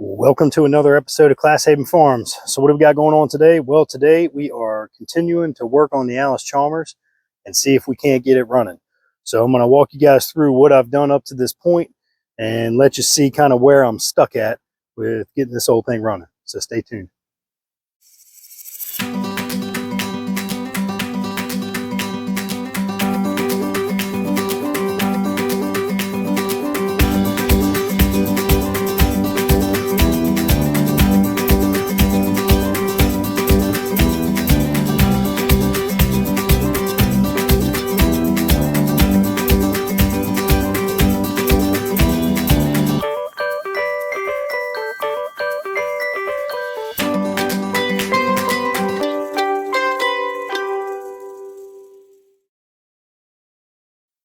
Welcome to another episode of Class Haven Farms. So what have we got going on today? Well, today we are continuing to work on the Allis Chalmers and see if we can't get it running. So I'm going to walk you guys through what I've done up to this point and let you see kind of where I'm stuck at with getting this whole thing running. So stay tuned.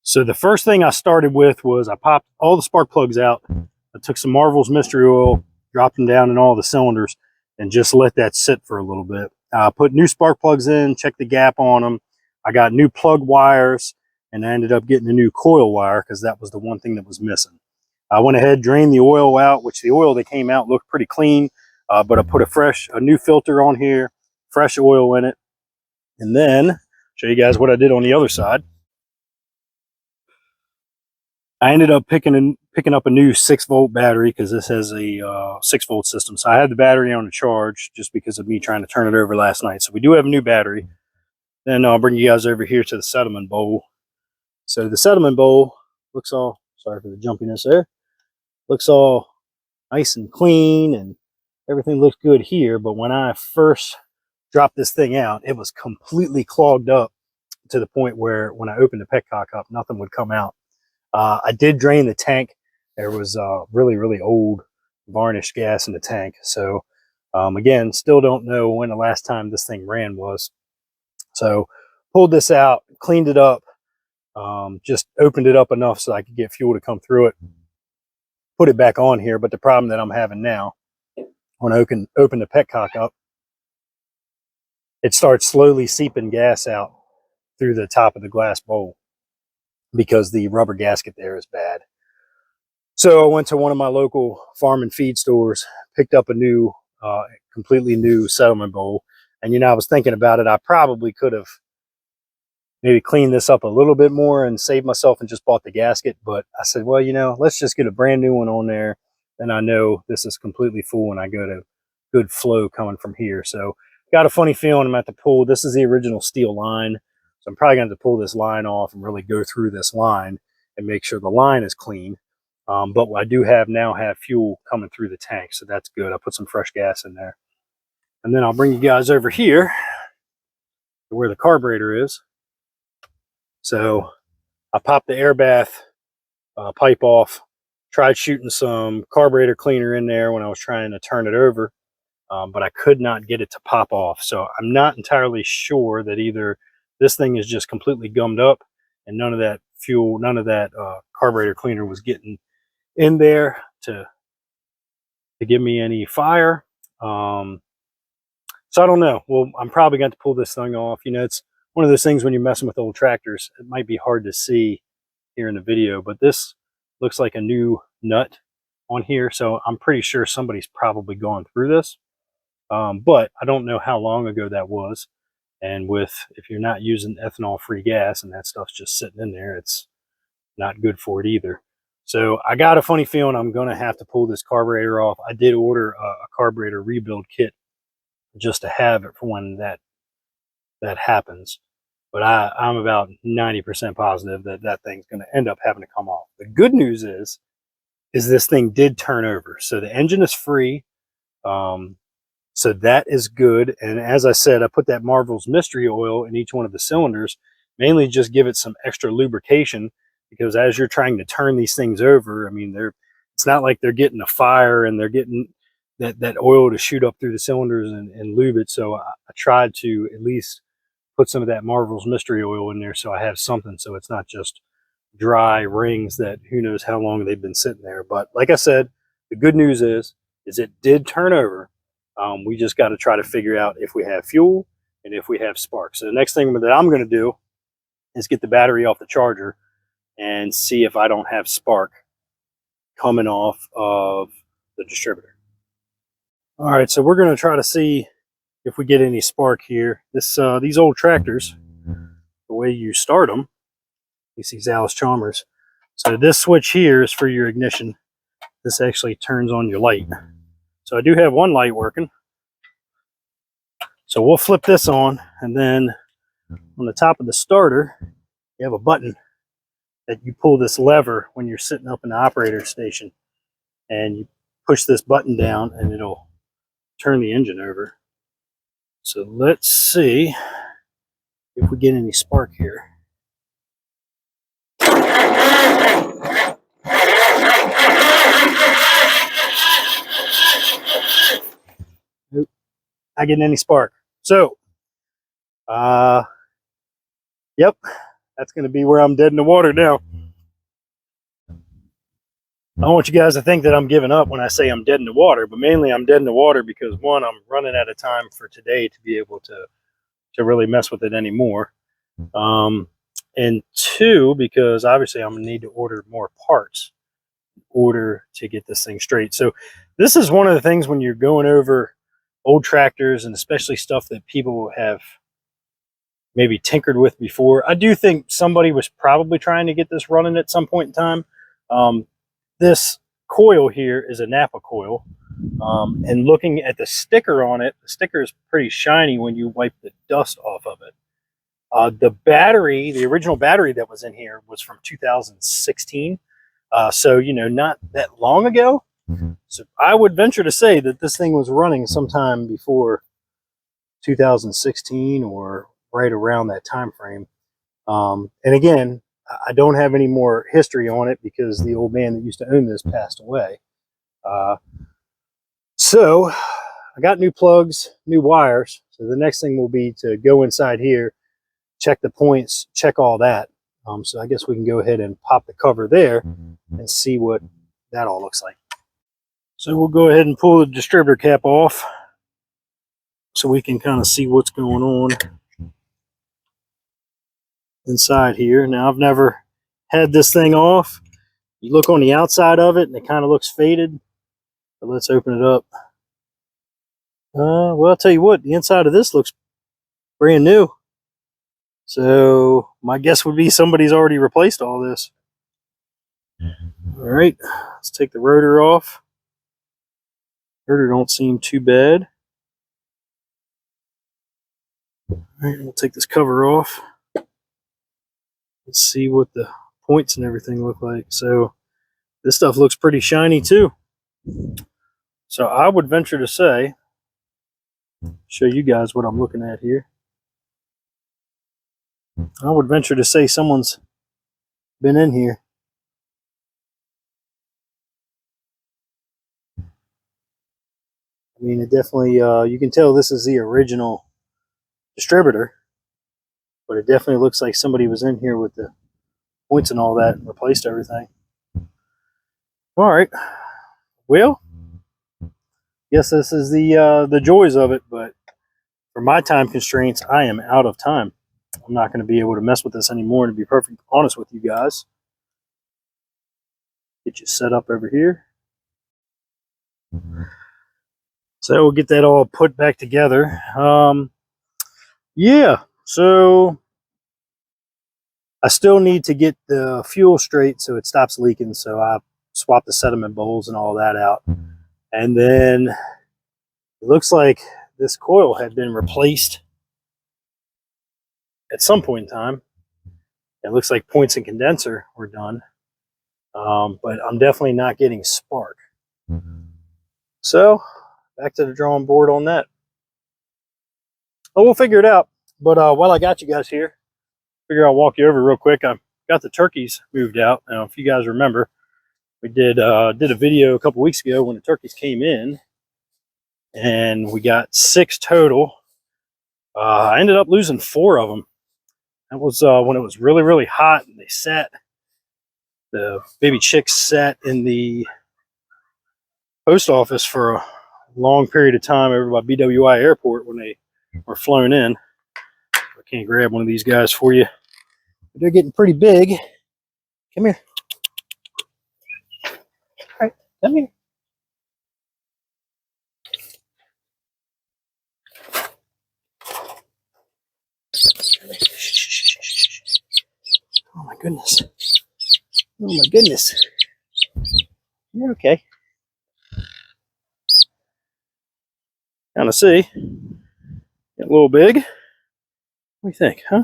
So the first thing I started with was I popped all the spark plugs out. I took some Marvel's mystery oil, dropped them down in all the cylinders, and just let that sit for a little bit. I put new spark plugs in, checked the gap on them. I got new plug wires, and I ended up getting a new coil wire because that was the one thing that was missing. I went ahead, drained the oil out, which the oil that came out looked pretty clean, but I put a new filter on here, fresh oil in it, and then show you guys what I did on the other side. I ended up picking up a new 6-volt battery because this has a 6-volt system. So I had the battery on the charge just because of me trying to turn it over last night. So we do have a new battery. Then I'll bring you guys over here to the sediment bowl. So the sediment bowl looks all, sorry for the jumpiness there, looks all nice and clean and everything looks good here. But when I first dropped this thing out, it was completely clogged up to the point where when I opened the petcock up, nothing would come out. I did drain the tank. There was really old varnished gas in the tank. So again, still don't know when the last time this thing ran was. So pulled this out, cleaned it up, just opened it up enough so I could get fuel to come through it, put it back on here. But the problem that I'm having now, when I open the petcock up, it starts slowly seeping gas out through the top of the glass bowl, because the rubber gasket there is bad. So I went to one of my local farm and feed stores, picked up a new, completely new settlement bowl. And, I was thinking about it. I probably could have maybe cleaned this up a little bit more and saved myself and just bought the gasket. But I said, well, let's just get a brand new one on there. Then I know this is completely full and I got a good flow coming from here. So got a funny feeling I'm at the pull. This is the original steel line. So I'm probably going to have to pull this line off and really go through this line and make sure the line is clean. But I do now have fuel coming through the tank, so that's good. I put some fresh gas in there. And then I'll bring you guys over here to where the carburetor is. So I popped the air bath pipe off, tried shooting some carburetor cleaner in there when I was trying to turn it over, but I could not get it to pop off. So I'm not entirely sure that either this thing is just completely gummed up and none of that fuel, none of that carburetor cleaner was getting in there to give me any fire. So I don't know. Well, I'm probably going to pull this thing off. It's one of those things when you're messing with old tractors, it might be hard to see here in the video, but this looks like a new nut on here. So I'm pretty sure somebody's probably gone through this. But I don't know how long ago that was. And if you're not using ethanol-free gas and that stuff's just sitting in there, it's not good for it either. So I got a funny feeling I'm going to have to pull this carburetor off. I did order a carburetor rebuild kit just to have it for when that happens. But I'm about 90% positive that thing's going to end up having to come off. The good news is this thing did turn over. So the engine is free. So that is good. And as I said, I put that Marvel's mystery oil in each one of the cylinders, mainly just give it some extra lubrication, because as you're trying to turn these things over, I mean, it's not like they're getting a fire and they're getting that oil to shoot up through the cylinders and lube it. So I tried to at least put some of that Marvel's mystery oil in there so I have something, so it's not just dry rings that who knows how long they've been sitting there. But like I said, the good news is it did turn over. We just got to try to figure out if we have fuel and if we have spark. So the next thing that I'm going to do is get the battery off the charger and see if I don't have spark coming off of the distributor. All right, so we're going to try to see if we get any spark here. These old tractors, the way you start them, these Allis Chalmers. So this switch here is for your ignition. This actually turns on your light. So I do have one light working. So we'll flip this on, and then on the top of the starter, you have a button that you pull this lever when you're sitting up in the operator station, and you push this button down and it'll turn the engine over. So let's see if we get any spark here. Nope, not getting any spark. So, yep, that's going to be where I'm dead in the water now. I don't want you guys to think that I'm giving up when I say I'm dead in the water, but mainly I'm dead in the water because, one, I'm running out of time for today to be able to really mess with it anymore. And two, because obviously I'm going to need to order more parts in order to get this thing straight. So this is one of the things when you're going over old tractors, and especially stuff that people have maybe tinkered with before. I do think somebody was probably trying to get this running at some point in time. This coil here is a Napa coil, and looking at the sticker on it, the sticker is pretty shiny when you wipe the dust off of it. The battery, the original battery that was in here, was from 2016, so not that long ago. So I would venture to say that this thing was running sometime before 2016 or right around that time frame. And again, I don't have any more history on it because the old man that used to own this passed away. So I got new plugs, new wires. So the next thing will be to go inside here, check the points, check all that. So I guess we can go ahead and pop the cover there and see what that all looks like. So we'll go ahead and pull the distributor cap off so we can kind of see what's going on inside here. Now, I've never had this thing off. You look on the outside of it and it kind of looks faded. But let's open it up. Well, I'll tell you what, the inside of this looks brand new. So my guess would be somebody's already replaced all this. All right, let's take the rotor off. Rotor don't seem too bad. All right, we'll take this cover off. Let's see what the points and everything look like. So this stuff looks pretty shiny too. So I would venture to say, show you guys what I'm looking at here. I would venture to say someone's been in here. I mean, it definitely, you can tell this is the original distributor, but it definitely looks like somebody was in here with the points and all that and replaced everything. All right, well, yes, this is the joys of it, but for my time constraints, I am out of time. I'm not going to be able to mess with this anymore, to be perfectly honest with you guys. Get you set up over here. So we'll get that all put back together. Yeah, so I still need to get the fuel straight so it stops leaking. So I swapped the sediment bowls and all that out. And then it looks like this coil had been replaced at some point in time. It looks like points and condenser were done. But I'm definitely not getting spark. So back to the drawing board on that. Oh, we'll figure it out. But while I got you guys here, figure I'll walk you over real quick. I got the turkeys moved out. Now, if you guys remember, we did a video a couple weeks ago when the turkeys came in, and we got 6 total. I ended up losing 4 of them. That was when it was really, really hot, and they sat. The baby chicks sat in the post office for a long period of time over by BWI Airport when they were flown in. I can't grab one of these guys for you. They're getting pretty big. Come here. All right, come here. Oh my goodness. You're okay. Kind of see. Get a little big. What do you think, huh?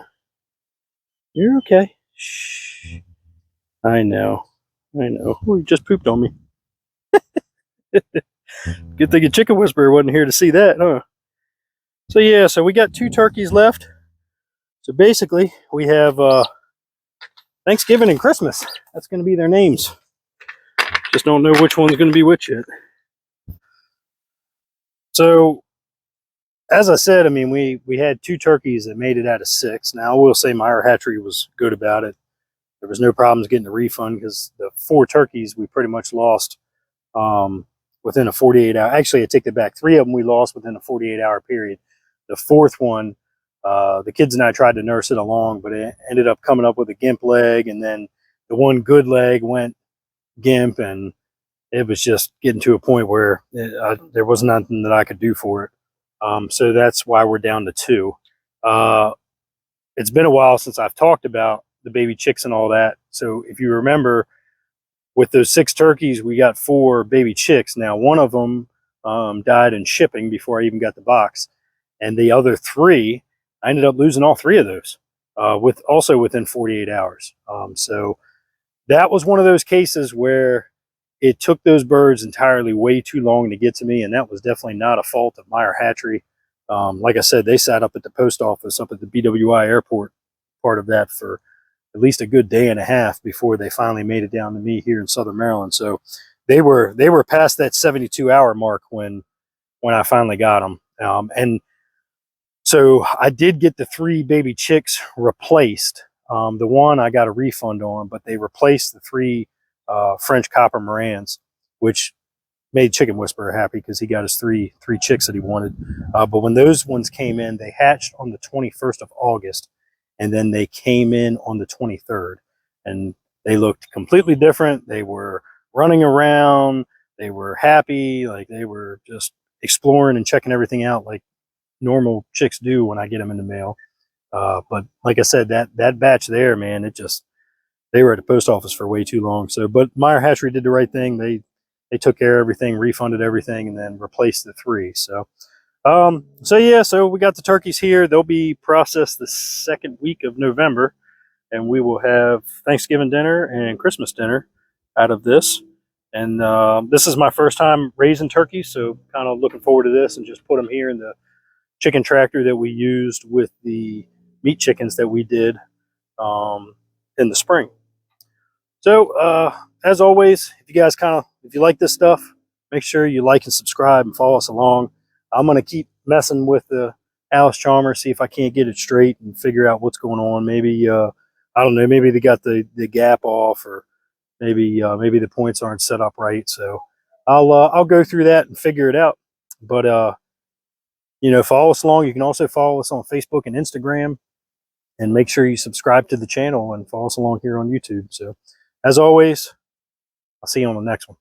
You're okay. Shh. I know. I know. Oh, you just pooped on me. Good thing a chicken whisperer wasn't here to see that, huh? So yeah, so we got 2 turkeys left. So basically, we have Thanksgiving and Christmas. That's going to be their names. Just don't know which one's going to be which yet. So, as I said, I mean, we had 2 turkeys that made it out of 6. Now, I will say Meyer Hatchery was good about it. There was no problems getting a refund because the 4 turkeys we pretty much lost within a 48-hour. Actually, I take that back. 3 of them we lost within a 48-hour period. The 4th one, the kids and I tried to nurse it along, but it ended up coming up with a gimp leg, and then the one good leg went gimp, and it was just getting to a point where there was nothing that I could do for it. So that's why we're down to 2. It's been a while since I've talked about the baby chicks and all that. So if you remember, with those 6 turkeys, we got 4 baby chicks. Now, one of them died in shipping before I even got the box. And the other 3, I ended up losing all 3 of those also within 48 hours. So that was one of those cases where it took those birds entirely way too long to get to me, and that was definitely not a fault of Meyer Hatchery. Like I said, they sat up at the post office up at the BWI airport, part of that, for at least a good day and a half before they finally made it down to me here in Southern Maryland. So they were past that 72-hour mark when I finally got them. And so I did get the 3 baby chicks replaced. The one I got a refund on, but they replaced the 3 French copper Morans, which made Chicken Whisperer happy because he got his three chicks that he wanted. But when those ones came in, they hatched on the 21st of August, and then they came in on the 23rd, and they looked completely different. They were running around. They were happy. Like, they were just exploring and checking everything out like normal chicks do when I get them in the mail. But like I said, that batch there, man, they were at the post office for way too long. So, but Meyer Hatchery did the right thing. They took care of everything, refunded everything, and then replaced the 3. So, so we got the turkeys here. They'll be processed the 2nd week of November, and we will have Thanksgiving dinner and Christmas dinner out of this. And this is my first time raising turkeys, so kind of looking forward to this, and just put them here in the chicken tractor that we used with the meat chickens that we did in the spring. So, as always, if you like this stuff, make sure you like and subscribe and follow us along. I'm going to keep messing with the Allis Chalmers, see if I can't get it straight and figure out what's going on. Maybe, I don't know, maybe they got the gap off, or maybe the points aren't set up right. So I'll go through that and figure it out. But, follow us along. You can also follow us on Facebook and Instagram, and make sure you subscribe to the channel and follow us along here on YouTube. So, as always, I'll see you on the next one.